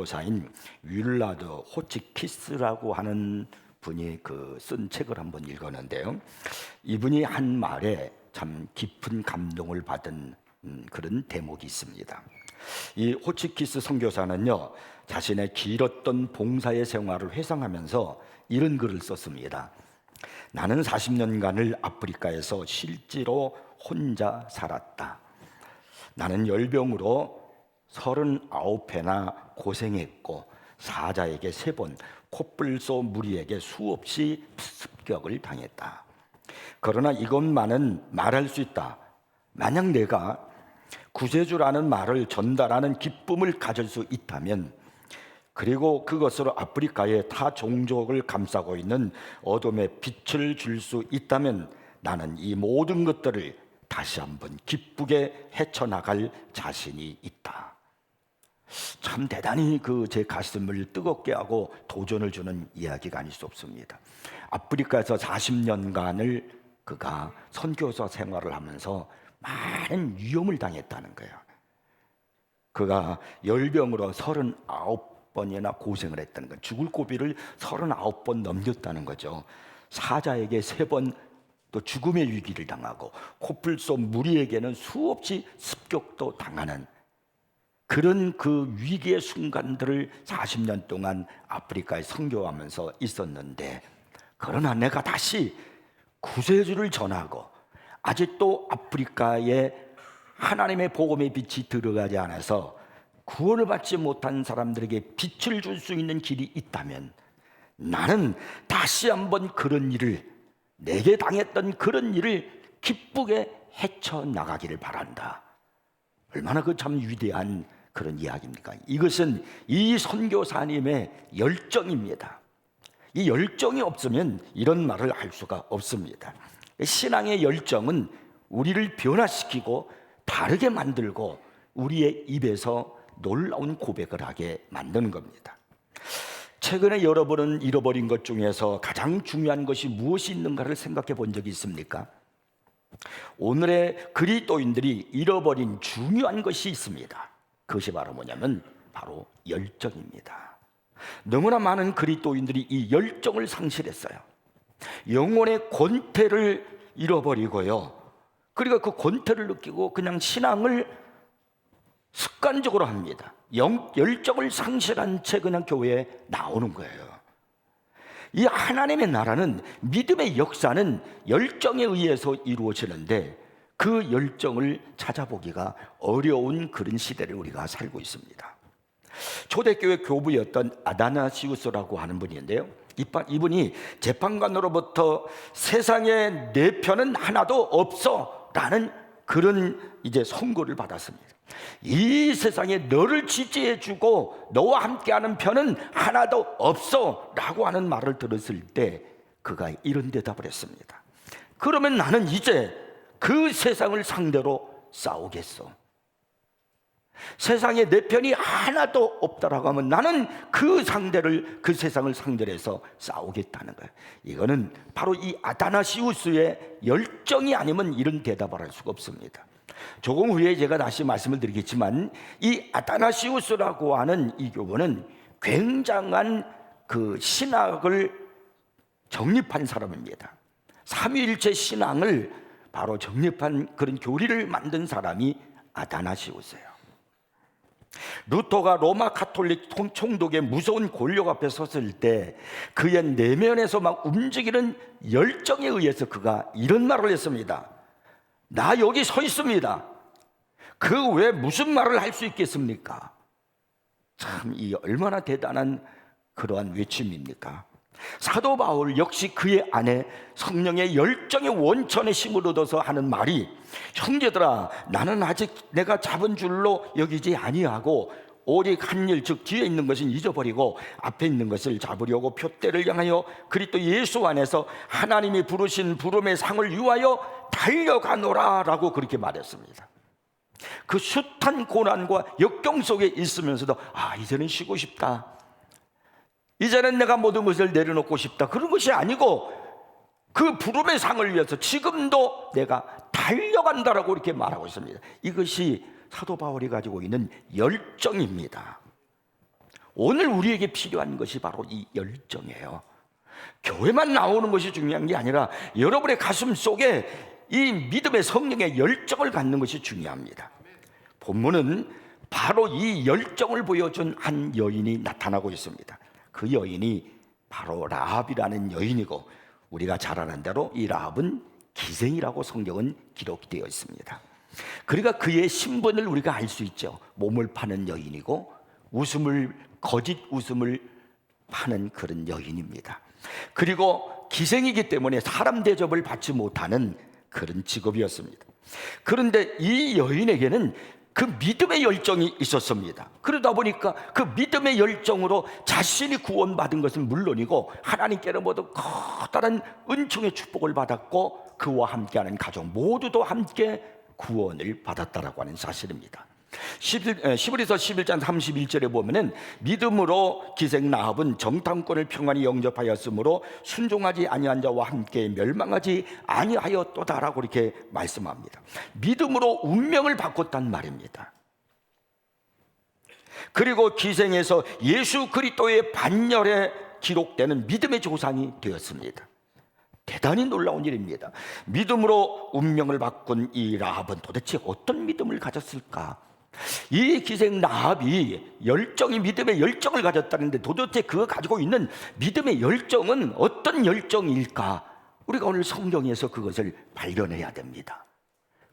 선교사인 윌라드 호치키스라고 하는 분이 쓴 책을 한번 읽었는데요. 이분이 한 말에 참 깊은 감동을 받은 그런 대목이 있습니다. 이 호치키스 선교사는요, 자신의 길었던 봉사의 생활을 회상하면서 이런 글을 썼습니다. 나는 40년간을 아프리카에서 실제로 혼자 살았다. 나는 열병으로 39회나 고생했고 사자에게 3번, 코뿔소 무리에게 수없이 습격을 당했다. 그러나 이것만은 말할 수 있다. 만약 내가 구세주라는 말을 전달하는 기쁨을 가질 수 있다면, 그리고 그것으로 아프리카의 타 종족을 감싸고 있는 어둠의 빛을 줄 수 있다면 나는 이 모든 것들을 다시 한번 기쁘게 헤쳐나갈 자신이 있다. 참 대단히 제 가슴을 뜨겁게 하고 도전을 주는 이야기가 아닐 수 없습니다. 아프리카에서 40년간을 그가 선교사 생활을 하면서 많은 위험을 당했다는 거예요. 그가 열병으로 39번이나 고생을 했다는 거예요. 죽을 고비를 39번 넘겼다는 거죠. 사자에게 3번 또 죽음의 위기를 당하고 코뿔소 무리에게는 수없이 습격도 당하는 그런 그 위기의 순간들을 40년 동안 아프리카에 선교하면서 있었는데, 그러나 내가 다시 구세주를 전하고 아직도 아프리카에 하나님의 복음의 빛이 들어가지 않아서 구원을 받지 못한 사람들에게 빛을 줄 수 있는 길이 있다면 나는 다시 한번 그런 일을, 내게 당했던 그런 일을 기쁘게 헤쳐나가기를 바란다. 얼마나 참 위대한 그런 이야기입니까? 이것은 이 선교사님의 열정입니다. 이 열정이 없으면 이런 말을 할 수가 없습니다. 신앙의 열정은 우리를 변화시키고 다르게 만들고 우리의 입에서 놀라운 고백을 하게 만드는 겁니다. 최근에 여러분은 잃어버린 것 중에서 가장 중요한 것이 무엇이 있는가를 생각해 본 적이 있습니까? 오늘의 그리스도인들이 잃어버린 중요한 것이 있습니다. 그것이 바로 뭐냐면 바로 열정입니다. 너무나 많은 그리스도인들이 이 열정을 상실했어요. 영혼의 권태를 잃어버리고요, 그리고 그 권태를 느끼고 그냥 신앙을 습관적으로 합니다. 열정을 상실한 채 그냥 교회에 나오는 거예요. 이 하나님의 나라는, 믿음의 역사는 열정에 의해서 이루어지는데 그 열정을 찾아보기가 어려운 그런 시대를 우리가 살고 있습니다. 초대교회 교부였던 아다나시우스라고 하는 분인데요, 이분이 재판관으로부터 세상에 내 편은 하나도 없어 라는 그런 선고를 받았습니다. 이 세상에 너를 지지해주고 너와 함께하는 편은 하나도 없어 라고 하는 말을 들었을 때 그가 이런 대답을 했습니다. 그러면 나는 이제 그 세상을 상대로 싸우겠어. 세상에 내 편이 하나도 없다라고 하면 나는 그 세상을 상대로 해서 싸우겠다는 거예요. 이거는 바로 이 아다나시우스의 열정이 아니면 이런 대답을 할 수가 없습니다. 조금 후에 제가 다시 말씀을 드리겠지만 이 아다나시우스라고 하는 이 교부는 굉장한 그 신학을 정립한 사람입니다. 삼위일체 신앙을 바로 정립한 그런 교리를 만든 사람이 아다나시우스예요. 루터가 로마 가톨릭 총독의 무서운 권력 앞에 섰을 때 그의 내면에서 막 움직이는 열정에 의해서 그가 이런 말을 했습니다. 나 여기 서 있습니다. 그 외에 무슨 말을 할 수 있겠습니까? 참, 이 얼마나 대단한 그러한 외침입니까? 사도 바울 역시 그의 안에 성령의 열정의 원천의 힘을 얻어서 하는 말이, 형제들아, 나는 아직 내가 잡은 줄로 여기지 아니하고 오직 한 일, 즉 뒤에 있는 것은 잊어버리고 앞에 있는 것을 잡으려고 표대를 향하여 그리스도 예수 안에서 하나님이 부르신 부름의 상을 위하여 달려가노라 라고 그렇게 말했습니다. 그 숱한 고난과 역경 속에 있으면서도 이제는 쉬고 싶다, 이제는 내가 모든 것을 내려놓고 싶다, 그런 것이 아니고 그 부름의 상을 위해서 지금도 내가 달려간다라고 이렇게 말하고 있습니다. 이것이 사도 바울이 가지고 있는 열정입니다. 오늘 우리에게 필요한 것이 바로 이 열정이에요. 교회만 나오는 것이 중요한 게 아니라 여러분의 가슴 속에 이 믿음의 성령의 열정을 갖는 것이 중요합니다. 본문은 바로 이 열정을 보여준 한 여인이 나타나고 있습니다. 그 여인이 바로 라합이라는 여인이고, 우리가 잘 아는 대로 이 라합은 기생이라고 성경은 기록되어 있습니다. 그러니까 그의 신분을 우리가 알 수 있죠. 몸을 파는 여인이고 거짓 웃음을 파는 그런 여인입니다. 그리고 기생이기 때문에 사람 대접을 받지 못하는 그런 직업이었습니다. 그런데 이 여인에게는 그 믿음의 열정이 있었습니다. 그러다 보니까 그 믿음의 열정으로 자신이 구원받은 것은 물론이고 하나님께로부터 커다란 은총의 축복을 받았고, 그와 함께하는 가족 모두도 함께 구원을 받았다라고 하는 사실입니다. 히브리서 11장 31절에 보면은 믿음으로 기생 라합은 정탐꾼을 평안히 영접하였으므로 순종하지 아니한 자와 함께 멸망하지 아니하였도다라고 이렇게 말씀합니다. 믿음으로 운명을 바꿨단 말입니다. 그리고 기생에서 예수 그리스도의 반열에 기록되는 믿음의 조상이 되었습니다. 대단히 놀라운 일입니다. 믿음으로 운명을 바꾼 이 라합은 도대체 어떤 믿음을 가졌을까? 이 기생 라합이 믿음의 열정을 가졌다는데 도대체 그가 가지고 있는 믿음의 열정은 어떤 열정일까? 우리가 오늘 성경에서 그것을 발견해야 됩니다.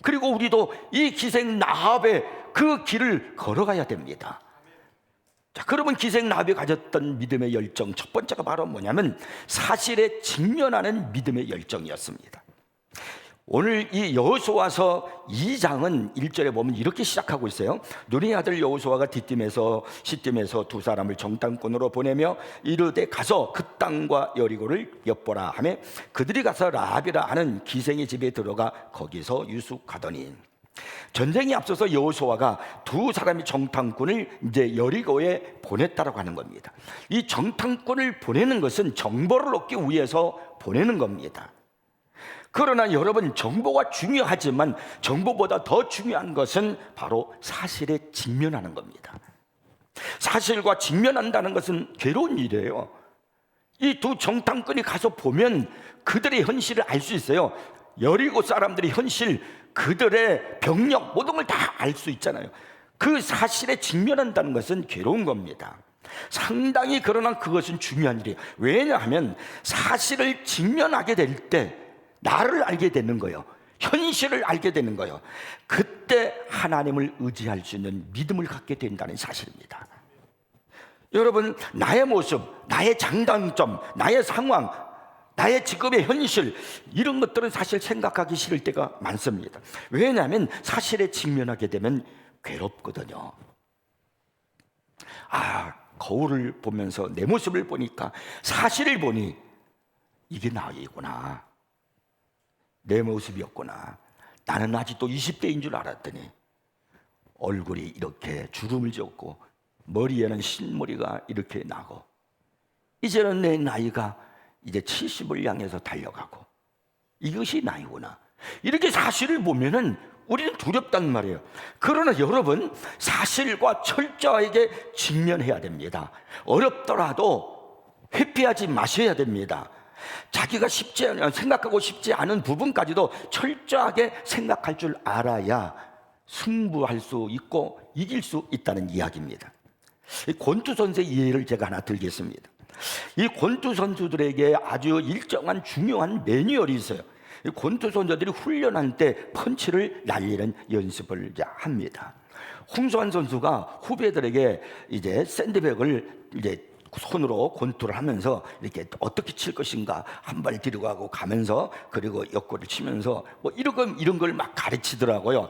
그리고 우리도 이 기생 라합의 그 길을 걸어가야 됩니다. 자, 그러면 기생 라합이 가졌던 믿음의 열정, 첫 번째가 바로 뭐냐면 사실에 직면하는 믿음의 열정이었습니다. 오늘 이 여호수아서 2장은 1절에 보면 이렇게 시작하고 있어요. 눈의 아들 여호수아가 시딤에서 두 사람을 정탐꾼으로 보내며 이르되 가서 그 땅과 여리고를 엿보라 하며 그들이 가서 라합이라 하는 기생의 집에 들어가 거기서 유숙하더니, 전쟁이 앞서서 여호수아가 두 사람의 정탐꾼을 이제 여리고에 보냈다라고 하는 겁니다. 이 정탐꾼을 보내는 것은 정보를 얻기 위해서 보내는 겁니다. 그러나 여러분, 정보가 중요하지만 정보보다 더 중요한 것은 바로 사실에 직면하는 겁니다. 사실과 직면한다는 것은 괴로운 일이에요. 이 두 정탐꾼이 가서 보면 그들의 현실을 알 수 있어요. 여리고 사람들의 현실, 그들의 병력 모든 걸 다 알 수 있잖아요. 그 사실에 직면한다는 것은 괴로운 겁니다. 상당히 그러나 그것은 중요한 일이에요. 왜냐하면 사실을 직면하게 될 때 나를 알게 되는 거예요. 현실을 알게 되는 거예요. 그때 하나님을 의지할 수 있는 믿음을 갖게 된다는 사실입니다. 여러분, 나의 모습, 나의 장단점, 나의 상황, 나의 직업의 현실, 이런 것들은 사실 생각하기 싫을 때가 많습니다. 왜냐하면 사실에 직면하게 되면 괴롭거든요. 거울을 보면서 내 모습을 보니까, 사실을 보니 이게 나이구나, 내 모습이었구나. 나는 아직도 20대인 줄 알았더니 얼굴이 이렇게 주름을 졌고 머리에는 흰머리가 이렇게 나고, 이제는 내 나이가 이제 70을 향해서 달려가고, 이것이 나이구나. 이렇게 사실을 보면은 우리는 두렵단 말이에요. 그러나 여러분, 사실과 철저하게 직면해야 됩니다. 어렵더라도 회피하지 마셔야 됩니다. 자기가 생각하고 싶지 않은 부분까지도 철저하게 생각할 줄 알아야 승부할 수 있고 이길 수 있다는 이야기입니다. 권투 선수의 예를 제가 하나 들겠습니다. 이 권투 선수들에게 아주 일정한 중요한 매뉴얼이 있어요. 이 권투 선수들이 훈련할 때 펀치를 날리는 연습을 합니다. 홍수환 선수가 후배들에게 이제 샌드백을 이제 손으로 권투를 하면서 이렇게 어떻게 칠 것인가 한 발 뒤로 가면서, 그리고 옆구리를 치면서 뭐 이런 걸 막 가르치더라고요.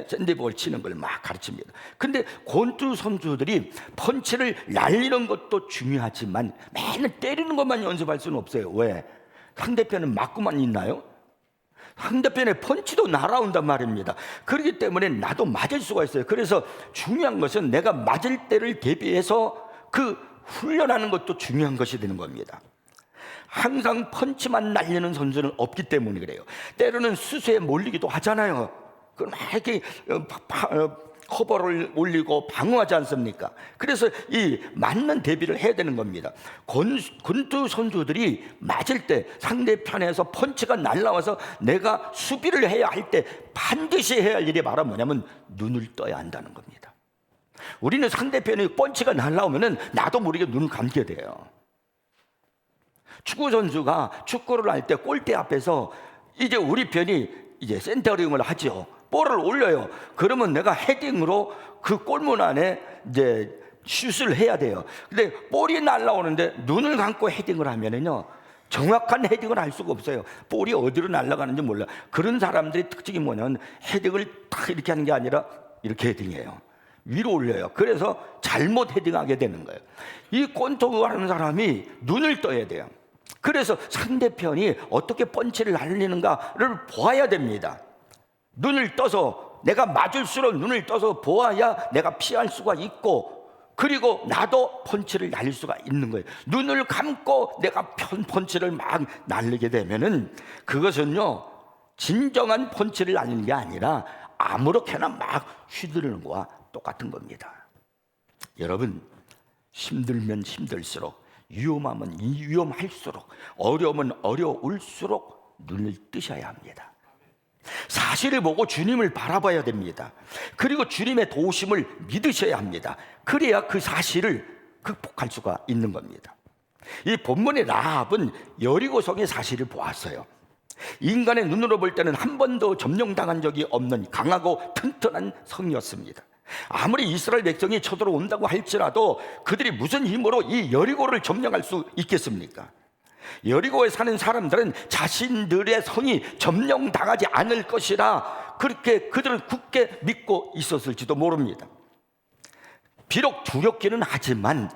샌드백을 치는 걸 막 가르칩니다. 근데 권투 선수들이 펀치를 날리는 것도 중요하지만 맨날 때리는 것만 연습할 수는 없어요. 왜? 상대편은 맞고만 있나요? 상대편의 펀치도 날아온단 말입니다. 그렇기 때문에 나도 맞을 수가 있어요. 그래서 중요한 것은 내가 맞을 때를 대비해서 그 훈련하는 것도 중요한 것이 되는 겁니다. 항상 펀치만 날리는 선수는 없기 때문에 그래요. 때로는 수수에 몰리기도 하잖아요. 막 이렇게 커버를 올리고 방어하지 않습니까? 그래서 이 맞는 대비를 해야 되는 겁니다. 권투 선수들이 맞을 때 상대편에서 펀치가 날라와서 내가 수비를 해야 할 때 반드시 해야 할 일이 바로 뭐냐면 눈을 떠야 한다는 겁니다. 우리는 상대편의 펀치가 날라오면은 나도 모르게 눈을 감게 돼요. 축구 선수가 축구를 할 때 골대 앞에서 이제 우리 편이 이제 센터링을 하죠. 볼을 올려요. 그러면 내가 헤딩으로 그 골문 안에 이제 슛을 해야 돼요. 근데 볼이 날라오는데 눈을 감고 헤딩을 하면은요, 정확한 헤딩을 할 수가 없어요. 볼이 어디로 날아가는지 몰라. 그런 사람들의 특징이 뭐냐면 헤딩을 딱 이렇게 하는 게 아니라 이렇게 헤딩해요. 위로 올려요. 그래서 잘못 헤딩하게 되는 거예요. 이 권투 하는 사람이 눈을 떠야 돼요. 그래서 상대편이 어떻게 펀치를 날리는가를 보아야 됩니다. 눈을 떠서, 내가 맞을수록 눈을 떠서 보아야 내가 피할 수가 있고, 그리고 나도 펀치를 날릴 수가 있는 거예요. 눈을 감고 내가 펀치를 막 날리게 되면은 그것은요, 진정한 펀치를 날리는 게 아니라 아무렇게나 막 휘두르는 거와 똑같은 겁니다. 여러분, 힘들면 힘들수록, 위험하면 위험할수록, 어려우면 어려울수록 눈을 뜨셔야 합니다. 사실을 보고 주님을 바라봐야 됩니다. 그리고 주님의 도우심을 믿으셔야 합니다. 그래야 그 사실을 극복할 수가 있는 겁니다. 이 본문의 라합은 여리고성의 사실을 보았어요. 인간의 눈으로 볼 때는 한 번도 점령당한 적이 없는 강하고 튼튼한 성이었습니다. 아무리 이스라엘 백성이 쳐들어온다고 할지라도 그들이 무슨 힘으로 이 여리고를 점령할 수 있겠습니까? 여리고에 사는 사람들은 자신들의 성이 점령당하지 않을 것이라 그렇게 그들은 굳게 믿고 있었을지도 모릅니다. 비록 두렵기는 하지만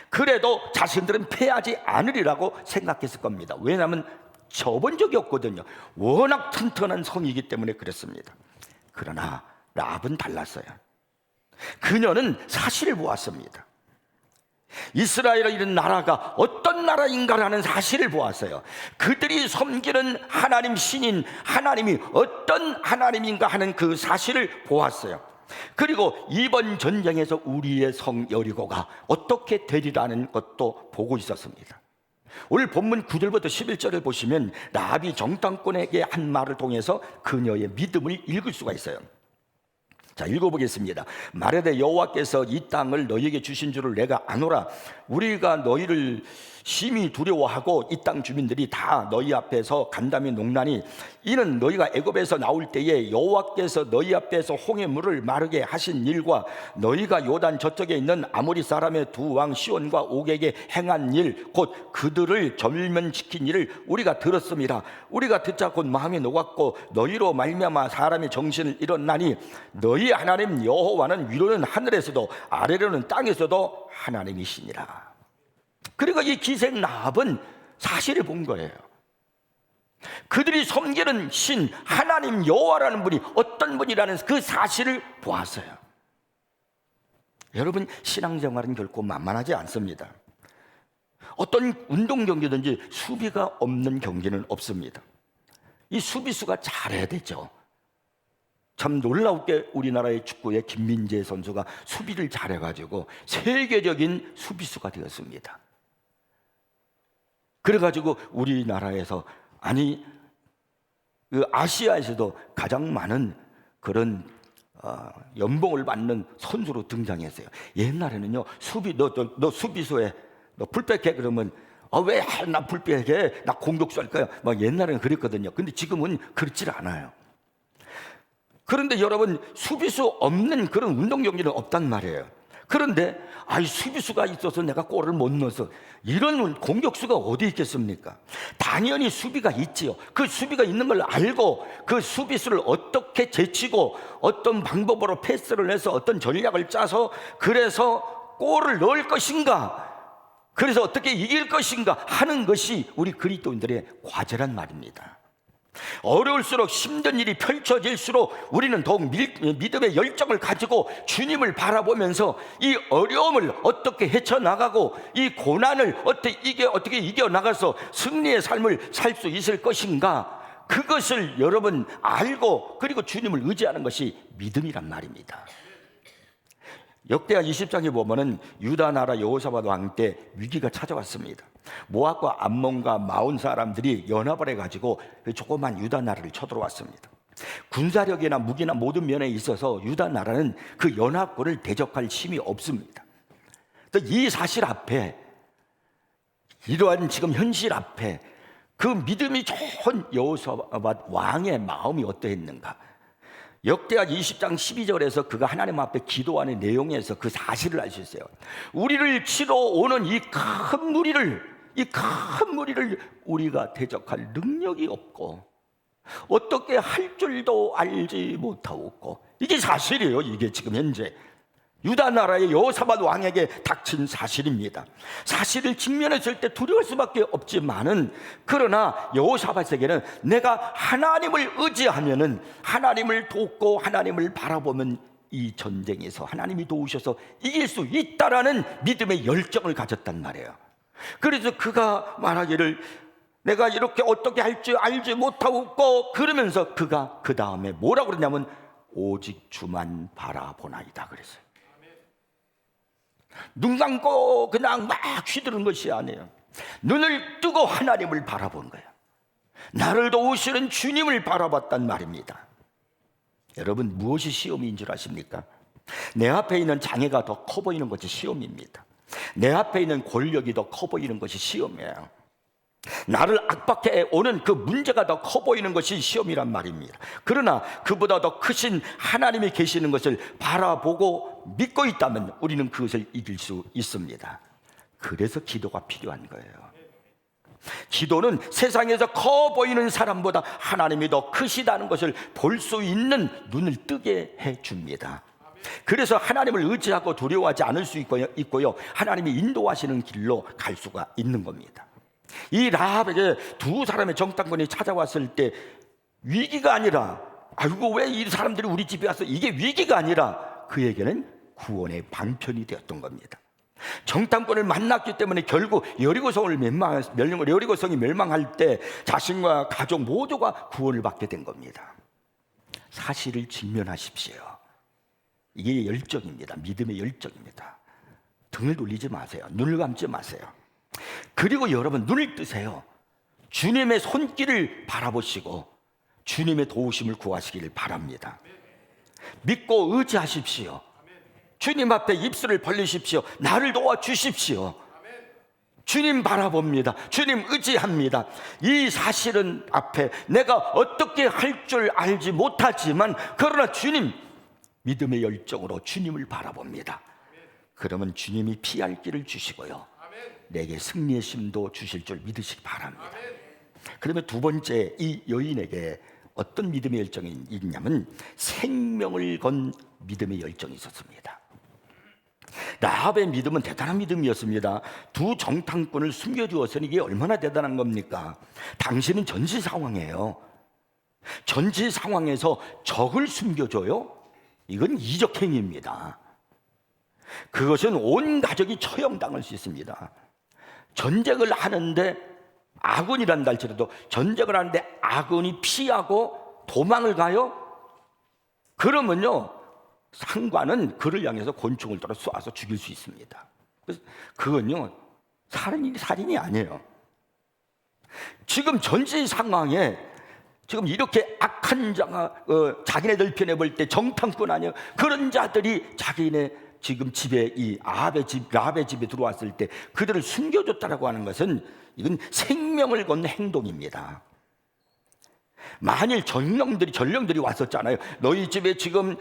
그래도 자신들은 패하지 않으리라고 생각했을 겁니다. 왜냐하면 쳐본 적이 없거든요. 워낙 튼튼한 성이기 때문에 그랬습니다. 그러나 라합은 달랐어요. 그녀는 사실을 보았습니다. 이스라엘이라는 나라가 어떤 나라인가라는 사실을 보았어요. 그들이 섬기는 하나님 신인 하나님이 어떤 하나님인가 하는 그 사실을 보았어요. 그리고 이번 전쟁에서 우리의 성 여리고가 어떻게 되리라는 것도 보고 있었습니다. 오늘 본문 9절부터 11절을 보시면 라합이 정탐꾼에게 한 말을 통해서 그녀의 믿음을 읽을 수가 있어요. 자, 읽어보겠습니다. 말하되 여호와께서 이 땅을 너희에게 주신 줄을 내가 아노라. 우리가 너희를 심히 두려워하고 이 땅 주민들이 다 너희 앞에서 간담이 농나니 이는 너희가 애굽에서 나올 때에 여호와께서 너희 앞에서 홍해 물을 마르게 하신 일과 너희가 요단 저쪽에 있는 아모리 사람의 두 왕 시온과 옥에게 행한 일 곧 그들을 절면시킨 일을 우리가 들었음이라. 우리가 듣자 곧 마음이 녹았고 너희로 말미암아 사람의 정신을 잃었나니 너희 하나님 여호와는 위로는 하늘에서도 아래로는 땅에서도 하나님이시니라. 그리고 이 기생 라합은 사실을 본 거예요. 그들이 섬기는 신 하나님 여호와라는 분이 어떤 분이라는 그 사실을 보았어요. 여러분, 신앙생활은 결코 만만하지 않습니다. 어떤 운동 경기든지 수비가 없는 경기는 없습니다. 이 수비수가 잘해야 되죠. 참 놀라우게 우리나라의 축구의 김민재 선수가 수비를 잘해가지고 세계적인 수비수가 되었습니다. 그래가지고 우리나라에서 아니 그 아시아에서도 가장 많은 그런 연봉을 받는 선수로 등장했어요. 옛날에는요, 수비 너 수비수에 너 풀백해 그러면 왜 나 풀백해? 나 공격수 할 거야. 막 옛날에는 그랬거든요. 근데 지금은 그렇지 않아요. 그런데 여러분, 수비수 없는 그런 운동 경기는 없단 말이에요. 그런데 수비수가 있어서 내가 골을 못 넣어서, 이런 공격수가 어디 있겠습니까? 당연히 수비가 있지요. 그 수비가 있는 걸 알고 그 수비수를 어떻게 제치고 어떤 방법으로 패스를 해서 어떤 전략을 짜서 그래서 골을 넣을 것인가, 그래서 어떻게 이길 것인가 하는 것이 우리 그리스도인들의 과제란 말입니다. 어려울수록 힘든 일이 펼쳐질수록 우리는 더욱 믿음의 열정을 가지고 주님을 바라보면서 이 어려움을 어떻게 헤쳐나가고 이 고난을 어떻게 이겨나가서 승리의 삶을 살 수 있을 것인가, 그것을 여러분 알고 그리고 주님을 의지하는 것이 믿음이란 말입니다. 역대하 20장에 보면은 유다 나라 여호사밧 왕 때 위기가 찾아왔습니다. 모압과 암몬과 마온 사람들이 연합을 해가지고 그 조그만 유다 나라를 쳐들어왔습니다. 군사력이나 무기나 모든 면에 있어서 유다 나라는 그 연합군을 대적할 힘이 없습니다. 이 사실 앞에, 이러한 지금 현실 앞에 그 믿음이 좋은 여호사밧 왕의 마음이 어떠했는가? 역대하 20장 12절에서 그가 하나님 앞에 기도하는 내용에서 그 사실을 알 수 있어요. 우리를 치러 오는 이 큰 무리를 우리가 대적할 능력이 없고 어떻게 할 줄도 알지 못하고, 이게 사실이에요. 이게 지금 현재 유다 나라의 여호사밧 왕에게 닥친 사실입니다. 사실을 직면했을 때 두려울 수밖에 없지만은, 그러나 여호사밧에게는 내가 하나님을 의지하면은, 하나님을 돕고 하나님을 바라보면 이 전쟁에서 하나님이 도우셔서 이길 수 있다라는 믿음의 열정을 가졌단 말이에요. 그래서 그가 말하기를 내가 이렇게 어떻게 할 줄 알지 못하고, 그러면서 그가 그 다음에 뭐라고 그러냐면 오직 주만 바라보나이다 그랬어요. 눈 감고 그냥 막 휘두른 것이 아니에요. 눈을 뜨고 하나님을 바라본 거예요. 나를 도우시는 주님을 바라봤단 말입니다. 여러분, 무엇이 시험인 줄 아십니까? 내 앞에 있는 장애가 더 커 보이는 것이 시험입니다. 내 앞에 있는 권력이 더 커 보이는 것이 시험이에요. 나를 압박해 오는 그 문제가 더 커 보이는 것이 시험이란 말입니다. 그러나 그보다 더 크신 하나님이 계시는 것을 바라보고 믿고 있다면 우리는 그것을 이길 수 있습니다. 그래서 기도가 필요한 거예요. 기도는 세상에서 커 보이는 사람보다 하나님이 더 크시다는 것을 볼 수 있는 눈을 뜨게 해줍니다. 그래서 하나님을 의지하고 두려워하지 않을 수 있고요, 하나님이 인도하시는 길로 갈 수가 있는 겁니다. 이 라합에게 두 사람의 정탐꾼이 찾아왔을 때 위기가 아니라, 아이고 왜 이 사람들이 우리 집에 와서, 이게 위기가 아니라 그에게는 구원의 방편이 되었던 겁니다. 정탐꾼을 만났기 때문에 결국 여리고성이 멸망할 때 자신과 가족 모두가 구원을 받게 된 겁니다. 사실을 직면하십시오. 이게 열정입니다. 믿음의 열정입니다. 등을 돌리지 마세요. 눈을 감지 마세요. 그리고 여러분, 눈을 뜨세요. 주님의 손길을 바라보시고 주님의 도우심을 구하시기를 바랍니다. 믿고 의지하십시오. 주님 앞에 입술을 벌리십시오. 나를 도와주십시오. 주님 바라봅니다. 주님 의지합니다. 이 사실은 앞에 내가 어떻게 할 줄 알지 못하지만, 그러나 주님, 믿음의 열정으로 주님을 바라봅니다. 그러면 주님이 피할 길을 주시고요, 내게 승리의 심도 주실 줄 믿으시기 바랍니다. 그러면 두 번째, 이 여인에게 어떤 믿음의 열정이 있냐면 생명을 건 믿음의 열정이 있었습니다. 라합의 믿음은 대단한 믿음이었습니다. 두 정탐꾼을 숨겨주었으니 이게 얼마나 대단한 겁니까? 당신은 전시 상황이에요. 전시 상황에서 적을 숨겨줘요? 이건 이적 행위입니다. 그것은 온 가족이 처형당할 수 있습니다. 전쟁을 하는데, 아군이란다 할지라도 전쟁을 하는데 아군이 피하고 도망을 가요? 그러면요, 상관은 그를 향해서 권총을 들어 쏴서 죽일 수 있습니다. 그래서 그건요, 살인이 아니에요. 지금 전시 상황에 지금 이렇게 악한 자가 자기네들 편에 볼 때 정탐꾼 아니에요? 그런 자들이 자기네 지금 집에, 이 라합의 집에 들어왔을 때 그들을 숨겨줬다라고 하는 것은 이건 생명을 건 행동입니다. 만일 전령들이 왔었잖아요. 너희 집에 지금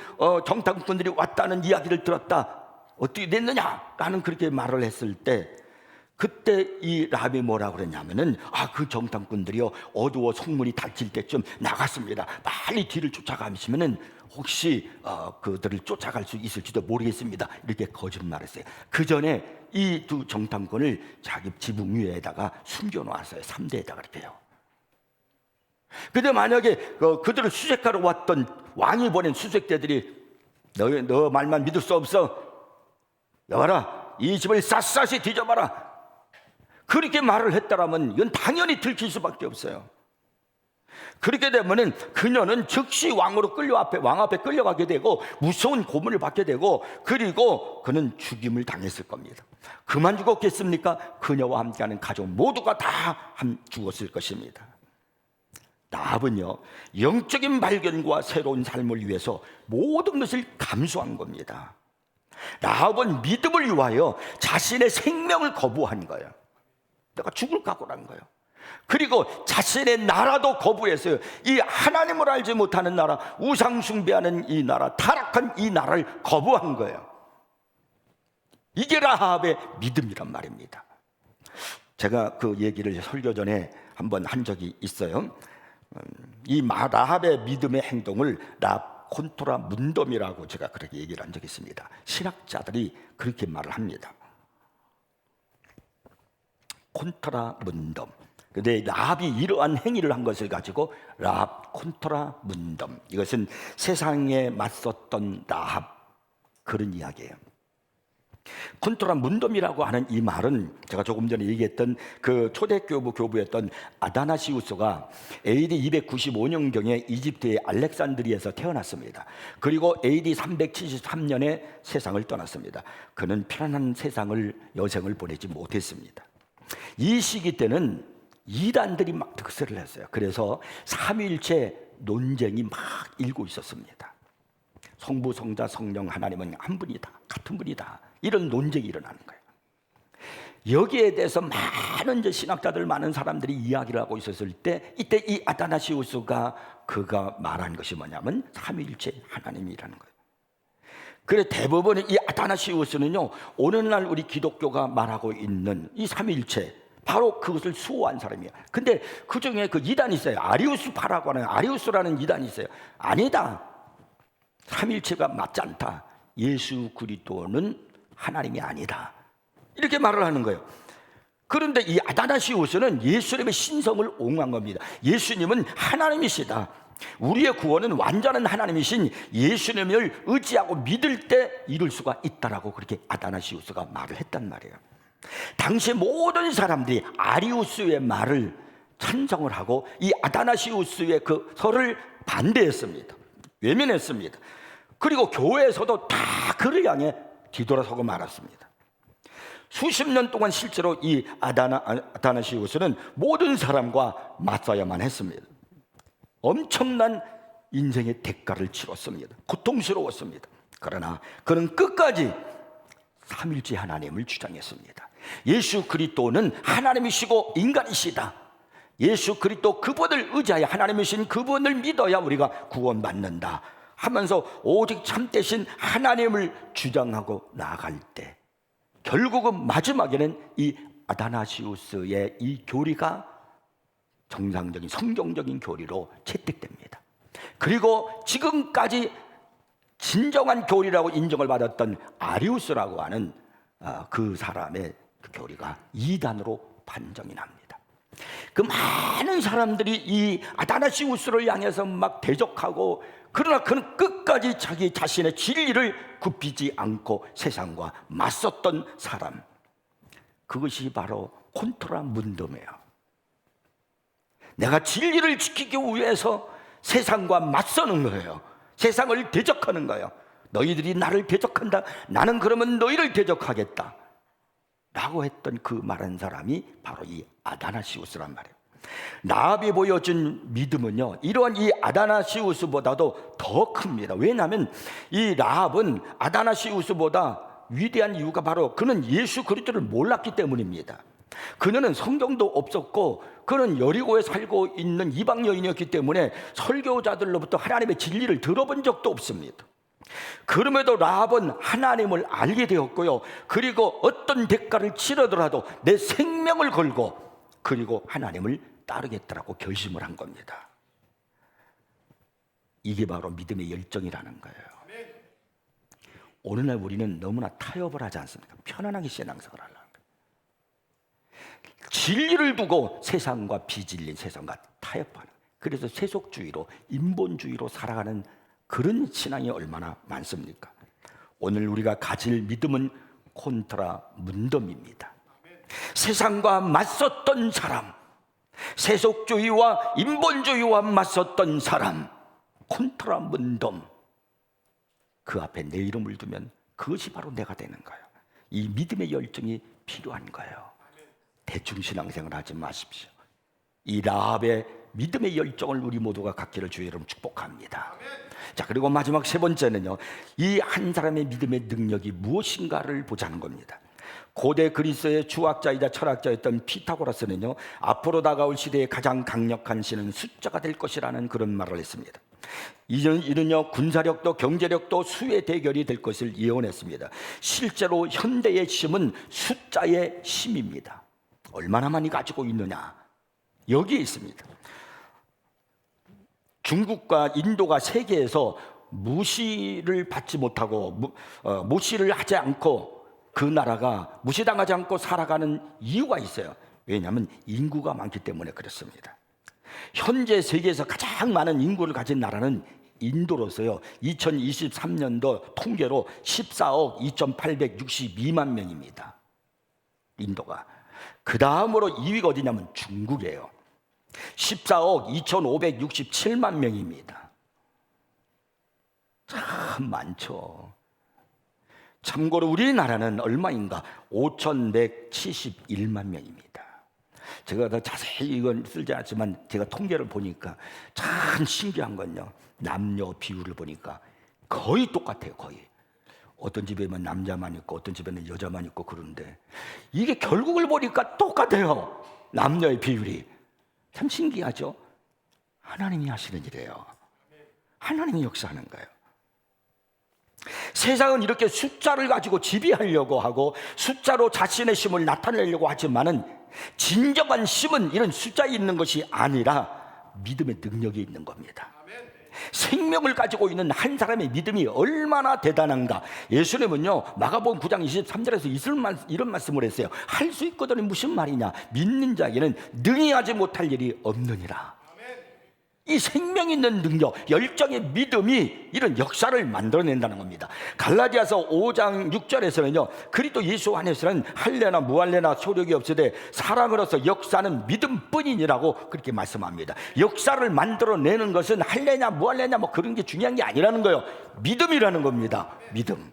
정탐꾼들이 왔다는 이야기를 들었다. 어떻게 됐느냐? 라는 그렇게 말을 했을 때, 그때 이 라합이 뭐라고 그랬냐면은, 그 정탐꾼들이요, 어두워 성문이 닫힐 때쯤 나갔습니다. 빨리 뒤를 쫓아가시면은 혹시 그들을 쫓아갈 수 있을지도 모르겠습니다. 이렇게 거짓말했어요. 그 전에 이 두 정탐꾼을 자기 지붕 위에다가 숨겨놓았어요. 3대에다가 그렇게요. 근데 만약에 그들을 수색하러 왔던 왕이 보낸 수색대들이 너 말만 믿을 수 없어, 여봐라, 이 집을 샅샅이 뒤져봐라, 그렇게 말을 했다라면 이건 당연히 들킬 수밖에 없어요. 그렇게 되면은 그녀는 즉시 왕 앞에 끌려가게 되고 무서운 고문을 받게 되고, 그리고 그는 죽임을 당했을 겁니다. 그만 죽었겠습니까? 그녀와 함께하는 가족 모두가 다 죽었을 것입니다. 라합은요, 영적인 발견과 새로운 삶을 위해서 모든 것을 감수한 겁니다. 라합은 믿음을 위하여 자신의 생명을 거부한 거예요. 내가 죽을 각오란 거예요. 그리고 자신의 나라도 거부했어요. 이 하나님을 알지 못하는 나라, 우상 숭배하는 이 나라, 타락한 이 나라를 거부한 거예요. 이게 라합의 믿음이란 말입니다. 제가 그 얘기를 설교 전에 한번 한 적이 있어요. 이 라합의 믿음의 행동을 라합 콘토라 문덤이라고 제가 그렇게 얘기를 한 적이 있습니다. 신학자들이 그렇게 말을 합니다. 콘토라 문덤. 근데 라합이 이러한 행위를 한 것을 가지고 라합 콘토라 문덤, 이것은 세상에 맞섰던 라합, 그런 이야기예요. 콘토라 문덤이라고 하는 이 말은 제가 조금 전에 얘기했던 그 초대교부 교부였던 아다나시우스가 AD 295년경에 이집트의 알렉산드리에서 태어났습니다. 그리고 AD 373년에 세상을 떠났습니다. 그는 편안한 여생을 보내지 못했습니다. 이 시기 때는 이단들이 막 득세를 했어요. 그래서 삼위일체 논쟁이 막 일고 있었습니다. 성부, 성자, 성령 하나님은 한 분이다, 같은 분이다, 이런 논쟁이 일어나는 거예요. 여기에 대해서 많은 신학자들, 많은 사람들이 이야기를 하고 있었을 때, 이때 이 아다나시우스가 그가 말한 것이 뭐냐면 삼위일체 하나님이라는 거예요. 그래 대부분 이 아다나시우스는요, 오늘날 우리 기독교가 말하고 있는 이 삼위일체, 바로 그것을 수호한 사람이에요. 근데 그 중에 그 이단이 있어요. 아리우스파라고 하는, 아리우스라는 이단이 있어요. 아니다, 삼위일체가 맞지 않다, 예수 그리스도는 하나님이 아니다, 이렇게 말을 하는 거예요. 그런데 이 아다나시우스는 예수님의 신성을 옹호한 겁니다. 예수님은 하나님이시다, 우리의 구원은 완전한 하나님이신 예수님을 의지하고 믿을 때 이룰 수가 있다라고 그렇게 아다나시우스가 말을 했단 말이에요. 당시 모든 사람들이 아리우스의 말을 찬성을 하고 이 아다나시우스의 그 설을 반대했습니다. 외면했습니다. 그리고 교회에서도 다 그를 향해 뒤돌아서고 말았습니다. 수십 년 동안 실제로 이 아다나시우스는 모든 사람과 맞서야만 했습니다. 엄청난 인생의 대가를 치렀습니다. 고통스러웠습니다. 그러나 그는 끝까지 삼일째 하나님을 주장했습니다. 예수 그리스도는 하나님이시고 인간이시다, 예수 그리스도 그분을 의지하여 하나님이신 그분을 믿어야 우리가 구원받는다 하면서 오직 참되신 하나님을 주장하고 나아갈 때, 결국은 마지막에는 이 아다나시우스의 이 교리가 정상적인 성경적인 교리로 채택됩니다. 그리고 지금까지 진정한 교리라고 인정을 받았던 아리우스라고 하는 그 사람의 그 교리가 이단으로 판정이 납니다. 그 많은 사람들이 이 아다나시우스를 향해서 막 대적하고, 그러나 그는 끝까지 자기 자신의 진리를 굽히지 않고 세상과 맞섰던 사람, 그것이 바로 콘토라 문덤이에요. 내가 진리를 지키기 위해서 세상과 맞서는 거예요. 세상을 대적하는 거예요. 너희들이 나를 대적한다, 나는 그러면 너희를 대적하겠다 라고 했던 그 말한 사람이 바로 이 아다나시우스란 말이에요. 라합이 보여준 믿음은요, 이러한 이 아다나시우스보다도 더 큽니다. 왜냐하면 이 라합은 아다나시우스보다 위대한 이유가 바로 그는 예수 그리스도를 몰랐기 때문입니다. 그녀는 성경도 없었고 그는 여리고에 살고 있는 이방 여인이었기 때문에 설교자들로부터 하나님의 진리를 들어본 적도 없습니다. 그럼에도 라합은 하나님을 알게 되었고요, 그리고 어떤 대가를 치르더라도 내 생명을 걸고 그리고 하나님을 따르겠다라고 결심을 한 겁니다. 이게 바로 믿음의 열정이라는 거예요. 오늘날 우리는 너무나 타협을 하지 않습니까? 편안하게 신앙생활을 하려고. 진리를 두고 세상과 비진리, 세상과 타협하는, 그래서 세속주의로, 인본주의로 살아가는 그런 신앙이 얼마나 많습니까? 오늘 우리가 가질 믿음은 콘트라 문덤입니다. 세상과 맞섰던 사람, 세속주의와 인본주의와 맞섰던 사람, 콘트라 문덤. 그 앞에 내 이름을 두면 그것이 바로 내가 되는 거예요. 이 믿음의 열정이 필요한 거예요. 대충 신앙생활 하지 마십시오. 이 라합의 믿음의 열정을 우리 모두가 갖기를 주의 이름 축복합니다. 자, 그리고 마지막 세 번째는요, 이 한 사람의 믿음의 능력이 무엇인가를 보자는 겁니다. 고대 그리스의 주학자이자 철학자였던 피타고라스는요, 앞으로 다가올 시대의 가장 강력한 신은 숫자가 될 것이라는 그런 말을 했습니다. 이는요, 군사력도 경제력도 수의 대결이 될 것을 예언했습니다. 실제로 현대의 힘은 숫자의 힘입니다. 얼마나 많이 가지고 있느냐, 여기에 있습니다. 중국과 인도가 세계에서 무시를 받지 못하고 무시를 하지 않고 그 나라가 무시당하지 않고 살아가는 이유가 있어요. 왜냐하면 인구가 많기 때문에 그렇습니다. 현재 세계에서 가장 많은 인구를 가진 나라는 인도로서요, 2023년도 통계로 14억 2,862만 명입니다. 인도가. 그 다음으로 2위가 어디냐면 중국이에요. 14억 2,567만 명입니다. 참 많죠. 참고로 우리나라는 얼마인가? 5,171만 명입니다. 제가 더 자세히 이건 쓰지 않지만 제가 통계를 보니까 참 신기한 건요, 남녀 비율을 보니까 거의 똑같아요. 거의. 어떤 집에만 남자만 있고 어떤 집에는 여자만 있고 그런데 이게 결국을 보니까 똑같아요. 남녀의 비율이. 참 신기하죠. 하나님이 하시는 일이에요. 하나님이 역사하는 거예요. 세상은 이렇게 숫자를 가지고 지배하려고 하고 숫자로 자신의 힘을 나타내려고 하지만은 진정한 힘은 이런 숫자에 있는 것이 아니라 믿음의 능력이 있는 겁니다. 생명을 가지고 있는 한 사람의 믿음이 얼마나 대단한가. 예수님은요, 마가복음 9장 23절에서 이런 말씀을 했어요. 할 수 있거든요. 무슨 말이냐? 믿는 자에게는 능히 하지 못할 일이 없느니라. 이 생명 있는 능력, 열정의 믿음이 이런 역사를 만들어낸다는 겁니다. 갈라디아서 5장 6절에서는요, 그리스도 예수 안에서는 할례나 무할례나 소력이 없으되 사랑으로서 역사는 믿음뿐이니라고 그렇게 말씀합니다. 역사를 만들어내는 것은 할례냐 무할례냐 뭐 그런 게 중요한 게 아니라는 거예요. 믿음이라는 겁니다. 믿음.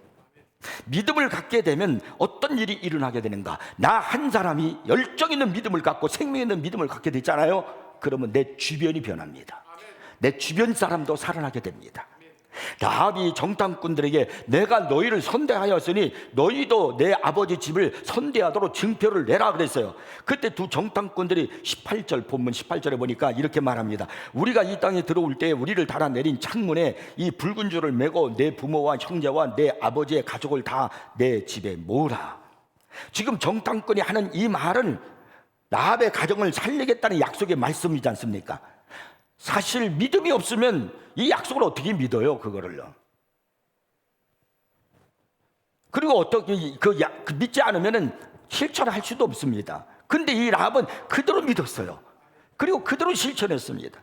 믿음을 갖게 되면 어떤 일이 일어나게 되는가? 나 한 사람이 열정 있는 믿음을 갖고 생명 있는 믿음을 갖게 되잖아요. 그러면 내 주변이 변합니다. 내 주변 사람도 살아나게 됩니다. 라합이 정탐꾼들에게 내가 너희를 선대하였으니 너희도 내 아버지 집을 선대하도록 증표를 내라 그랬어요. 그때 두 정탐꾼들이 18절 본문 18절에 보니까 이렇게 말합니다. 우리가 이 땅에 들어올 때 우리를 달아내린 창문에 이 붉은 줄을 메고 내 부모와 형제와 내 아버지의 가족을 다 내 집에 모으라. 지금 정탐꾼이 하는 이 말은 라합의 가정을 살리겠다는 약속의 말씀이지 않습니까? 사실 믿음이 없으면 이 약속을 어떻게 믿어요, 그거를요. 그리고 어떻게 믿지 않으면은 실천할 수도 없습니다. 근데 이 라합은 그대로 믿었어요. 그리고 그대로 실천했습니다.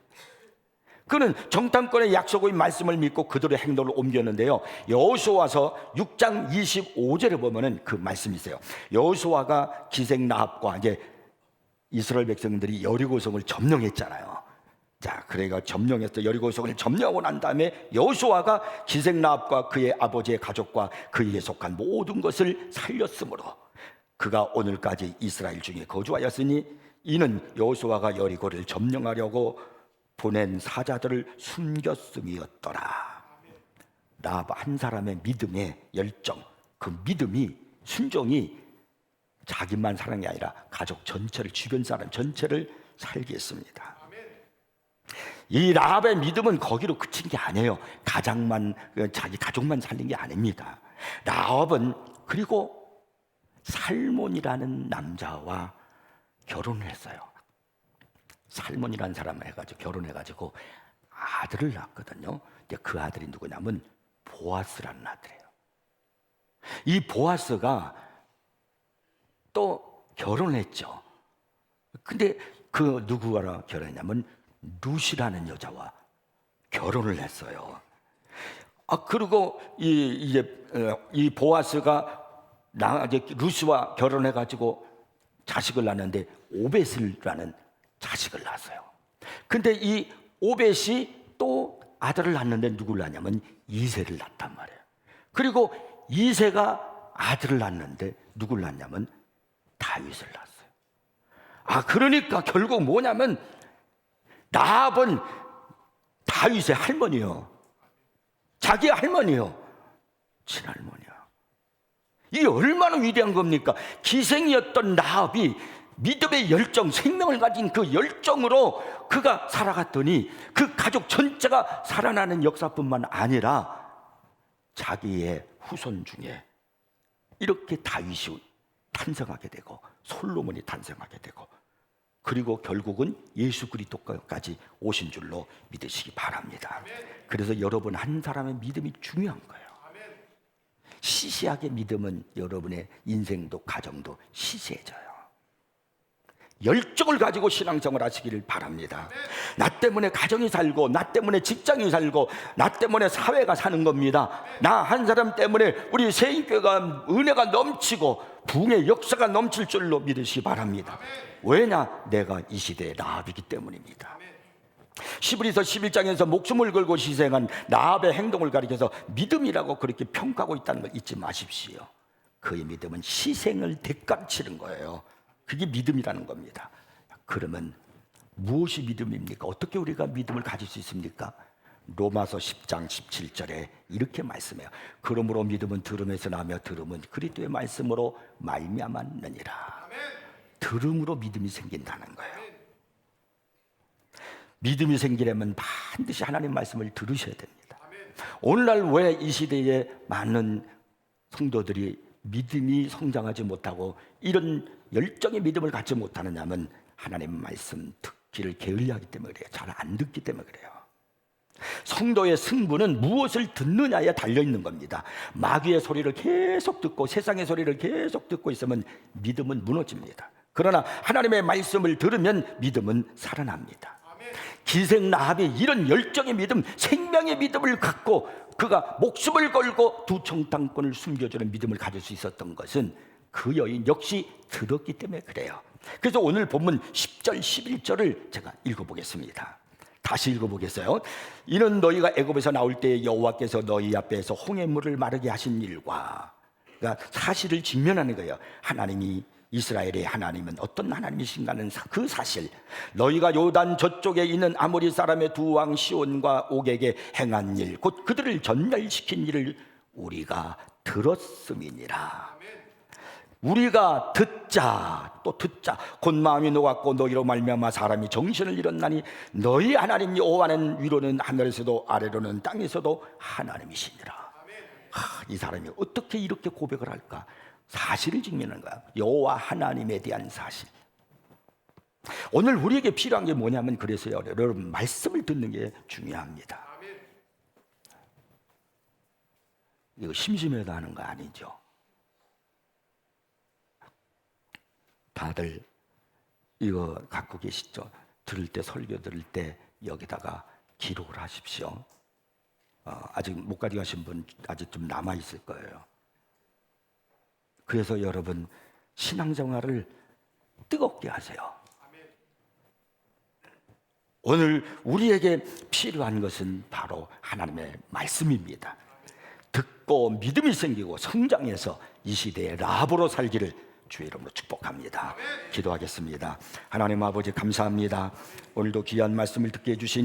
그는 정탐꾼의 약속의 말씀을 믿고 그대로 행동을 옮겼는데요. 여호수아서 6장 25절에 보면은 그 말씀이 있어요. 여호수아가 기생 라합과 이제 이스라엘 백성들이 여리고성을 점령했잖아요. 자, 그래가 점령해서 여리고성을 점령하고 난 다음에 여호수아가 기생 라합과 그의 아버지의 가족과 그에게 속한 모든 것을 살렸으므로 그가 오늘까지 이스라엘 중에 거주하였으니 이는 여호수아가 여리고를 점령하려고 보낸 사자들을 숨겼음이었더라. 라합 한 사람의 믿음의 열정, 그 믿음이, 순종이 자기만 사는 게 아니라 가족 전체를, 주변 사람 전체를 살게 했습니다. 이 라합의 믿음은 거기로 그친 게 아니에요. 자기 가족만 살린 게 아닙니다. 라합은 그리고 살몬이라는 남자와 결혼을 했어요. 살몬이라는 사람을 해가지고 결혼해가지고 아들을 낳았거든요. 그 아들이 누구냐면 보아스라는 아들이에요. 이 보아스가 또 결혼했죠. 근데 그 누구랑 결혼했냐면 룻이라는 여자와 결혼을 했어요. 그리고 이 보아스가 룻이와 결혼해가지고 자식을 낳는데 오벳이라는 자식을 낳았어요. 근데 이 오벳이 또 아들을 낳는데 누굴 낳냐면 이새를 낳단 말이에요. 그리고 이새가 아들을 낳는데 누굴 낳냐면 다윗을 낳았어요. 그러니까 결국 뭐냐면 라합은 다윗의 할머니요, 자기 할머니요, 친할머니야. 이게 얼마나 위대한 겁니까? 기생이었던 라합이 믿음의 열정, 생명을 가진 그 열정으로 그가 살아갔더니 그 가족 전체가 살아나는 역사뿐만 아니라 자기의 후손 중에 이렇게 다윗이 탄생하게 되고 솔로몬이 탄생하게 되고 그리고 결국은 예수 그리스도까지 오신 줄로 믿으시기 바랍니다. 그래서 여러분 한 사람의 믿음이 중요한 거예요. 시시하게 믿으면 여러분의 인생도 가정도 시시해져요. 열정을 가지고 신앙생활 하시기를 바랍니다. 나 때문에 가정이 살고 나 때문에 직장이 살고 나 때문에 사회가 사는 겁니다. 나 한 사람 때문에 우리 세인교회가 은혜가 넘치고 부흥의 역사가 넘칠 줄로 믿으시기 바랍니다. 왜냐? 내가 이 시대의 라합이기 때문입니다. 히브리서 11장에서 목숨을 걸고 희생한 라합의 행동을 가리켜서 믿음이라고 그렇게 평가하고 있다는 걸 잊지 마십시오. 그의 믿음은 희생을 대가로 치른 거예요. 그게 믿음이라는 겁니다. 그러면 무엇이 믿음입니까? 어떻게 우리가 믿음을 가질 수 있습니까? 로마서 10장 17절에 이렇게 말씀해요. 그러므로 믿음은 들음에서 나며 들음은 그리스도의 말씀으로 말미암았느니라. 들음으로 믿음이 생긴다는 거예요. 믿음이 생기려면 반드시 하나님 말씀을 들으셔야 됩니다. 오늘날 왜 이 시대에 많은 성도들이 믿음이 성장하지 못하고 이런 열정의 믿음을 갖지 못하느냐면 하나님 말씀 듣기를 게을리하기 때문에 그래요. 잘 안 듣기 때문에 그래요. 성도의 승부는 무엇을 듣느냐에 달려있는 겁니다. 마귀의 소리를 계속 듣고 세상의 소리를 계속 듣고 있으면 믿음은 무너집니다. 그러나 하나님의 말씀을 들으면 믿음은 살아납니다. 기생 라합이 이런 열정의 믿음, 생명의 믿음을 갖고 그가 목숨을 걸고 두 청당권을 숨겨주는 믿음을 가질 수 있었던 것은 그 여인 역시 들었기 때문에 그래요. 그래서 오늘 본문 10절 11절을 제가 읽어보겠습니다. 다시 읽어보겠어요. 이는 너희가 애굽에서 나올 때 여호와께서 너희 앞에서 홍해물을 마르게 하신 일과, 그러니까 사실을 직면하는 거예요. 하나님이, 이스라엘의 하나님은 어떤 하나님이신가는 그 사실, 너희가 요단 저쪽에 있는 아모리 사람의 두 왕 시온과 옥에게 행한 일, 곧 그들을 전멸시킨 일을 우리가 들었음이니라. 우리가 듣자, 또 듣자. 곧 마음이 녹았고 너희로 말미암아 사람이 정신을 잃었나니 너희 하나님 여호와는 위로는 하늘에서도 아래로는 땅에서도 하나님이시니라. 이 사람이 어떻게 이렇게 고백을 할까? 사실을 직면하는 거야. 여호와 하나님에 대한 사실. 오늘 우리에게 필요한 게 뭐냐면, 그래서요, 여러분 말씀을 듣는 게 중요합니다. 이거 심심해서 하는 거 아니죠? 다들 이거 갖고 계시죠? 들을 때, 설교 들을 때 여기다가 기록을 하십시오. 아직 못 가져가신 분 아직 좀 남아 있을 거예요. 그래서 여러분 신앙생활을 뜨겁게 하세요. 오늘 우리에게 필요한 것은 바로 하나님의 말씀입니다. 듣고 믿음이 생기고 성장해서 이 시대의 라합으로 살기를 주의 이름으로 축복합니다. 기도하겠습니다. 하나님 아버지 감사합니다. 오늘도 귀한 말씀을 듣게 해주시니